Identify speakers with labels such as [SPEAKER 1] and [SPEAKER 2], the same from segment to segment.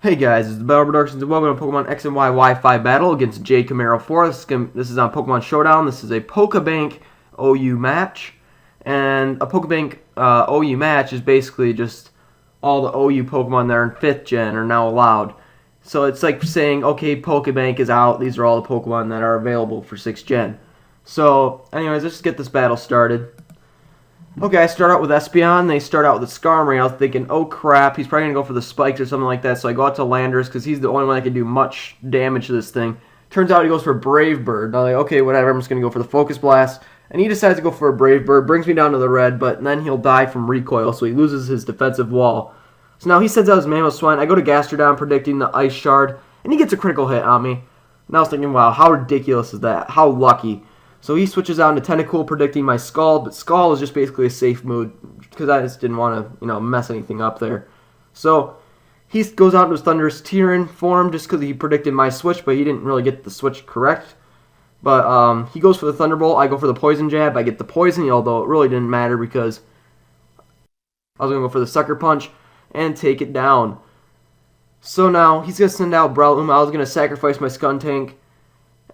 [SPEAKER 1] Hey guys, it's the Battle Productions and welcome to Pokemon X and Y Wi-Fi Battle against JCamero4. This is on Pokemon Showdown. This is a Pokebank OU match. And a Pokebank OU match is basically just all the OU Pokemon that are in 5th gen are now allowed. So it's like saying, okay, Pokebank is out. These are all the Pokemon that are available for 6th gen. So anyways, let's just get this battle started. Okay, I start out with Espeon. They start out with a Skarmory. I was thinking, oh crap, he's probably going to go for the spikes or something like that. So I go out to Landorus because he's the only one that can do much damage to this thing. Turns out he goes for a Brave Bird. I'm like, okay, whatever, I'm just going to go for the Focus Blast. And he decides to go for a Brave Bird, brings me down to the red, but then he'll die from recoil, so he loses his defensive wall. So now he sends out his Mamoswine. I go to Gastrodon predicting the Ice Shard, and he gets a critical hit on me. And I was thinking, wow, how ridiculous is that? How lucky. So he switches out into Tentacool predicting my Scald, but Scald is just basically a safe move because I just didn't want to, mess anything up there. So he goes out into his Thunderous Tyran form just because he predicted my switch, but he didn't really get the switch correct. But he goes for the Thunderbolt, I go for the Poison Jab, I get the Poison, although it really didn't matter because I was going to go for the Sucker Punch and take it down. So now he's going to send out Breloom. I was going to sacrifice my Skuntank.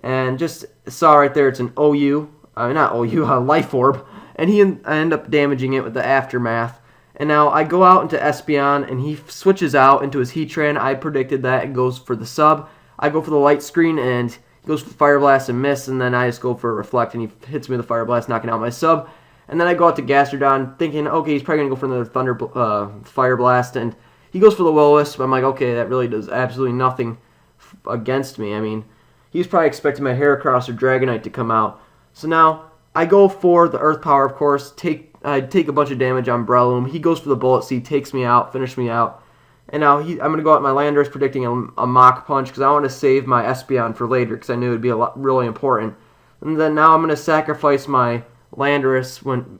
[SPEAKER 1] And just saw right there, it's an Life Orb. And I end up damaging it with the Aftermath. And now I go out into Espeon, and he switches out into his Heatran. I predicted that and goes for the sub. I go for the Light Screen, and he goes for Fire Blast and miss. And then I just go for a Reflect, and he hits me with a Fire Blast, knocking out my sub. And then I go out to Gastrodon, thinking, okay, he's probably going to go for another Fire Blast. And he goes for the Will-O-Wisp. I'm like, okay, that really does absolutely nothing against me. I mean, he's probably expecting my Heracross or Dragonite to come out. So now, I go for the Earth Power, of course. I take a bunch of damage on Breloom. He goes for the Bullet Seed, takes me out, finishes me out. And now, I'm going to go out my Landorus predicting a Mach Punch because I want to save my Espeon for later because I knew it would be really important. And then now I'm going to sacrifice my Landorus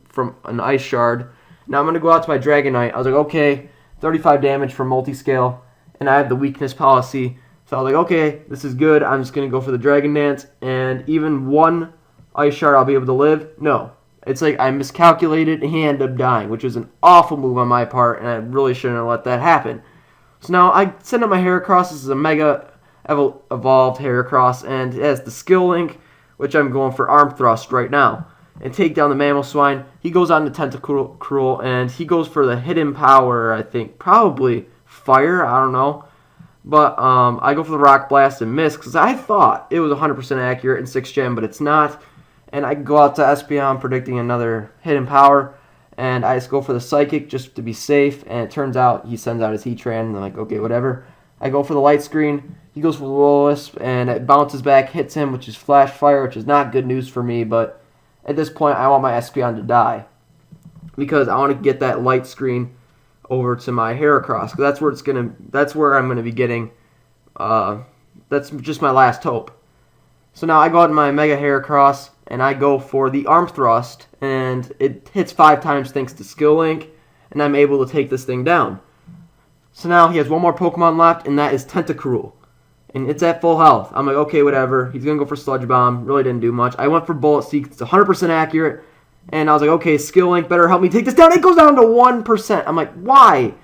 [SPEAKER 1] from an Ice Shard. Now I'm going to go out to my Dragonite. I was like, okay, 35 damage from Multiscale. And I have the Weakness Policy. So I was like, okay, this is good. I'm just going to go for the Dragon Dance. And even one Ice Shard I'll be able to live? No. It's like I miscalculated and he ended up dying, which was an awful move on my part, and I really shouldn't have let that happen. So now I send out my Heracross. This is a Mega Evolved Heracross, and it has the Skill Link, which I'm going for Arm Thrust right now. And take down the Mamoswine. He goes on to Tentacruel, and he goes for the Hidden Power, I think. Probably Fire, I don't know. But I go for the Rock Blast and miss because I thought it was 100% accurate in 6th gen, but it's not. And I go out to Espeon predicting another Hidden Power, and I just go for the Psychic just to be safe. And it turns out he sends out his Heatran, and I'm like, okay, whatever. I go for the Light Screen. He goes for the Will-O-Wisp, and it bounces back, hits him, which is Flash Fire, which is not good news for me. But at this point, I want my Espeon to die because I want to get that Light Screen over to my Heracross, because that's where I'm gonna be getting. That's just my last hope. So now I go out in my Mega Heracross and I go for the Arm Thrust, and it hits 5 times thanks to Skill Link, and I'm able to take this thing down. So now he has one more Pokemon left, and that is Tentacruel, and it's at full health. I'm like, okay, whatever. He's gonna go for Sludge Bomb. Really didn't do much. I went for Bullet Seed. It's 100% accurate. And I was like, okay, Skill Link better help me take this down. It goes down to 1%. I'm like, why?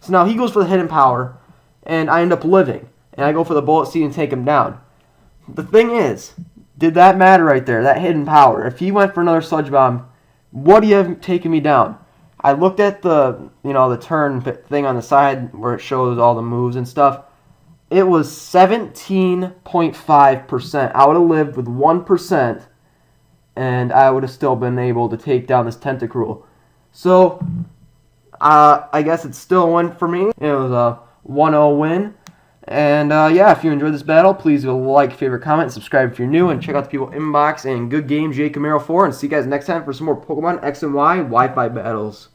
[SPEAKER 1] So now he goes for the Hidden Power, and I end up living. And I go for the Bullet Seed and take him down. The thing is, did that matter right there, that Hidden Power? If he went for another Sludge Bomb, would he have taken me down? I looked at the, the turn thing on the side where it shows all the moves and stuff. It was 17.5%. I would have lived with 1%. And I would have still been able to take down this Tentacruel. So, I guess it's still a win for me. It was a 1-0 win. And, yeah, if you enjoyed this battle, please leave a like, favorite, comment, subscribe if you're new, and check out the people inbox and good game, JCamero4, and see you guys next time for some more Pokemon X and Y Wi-Fi battles.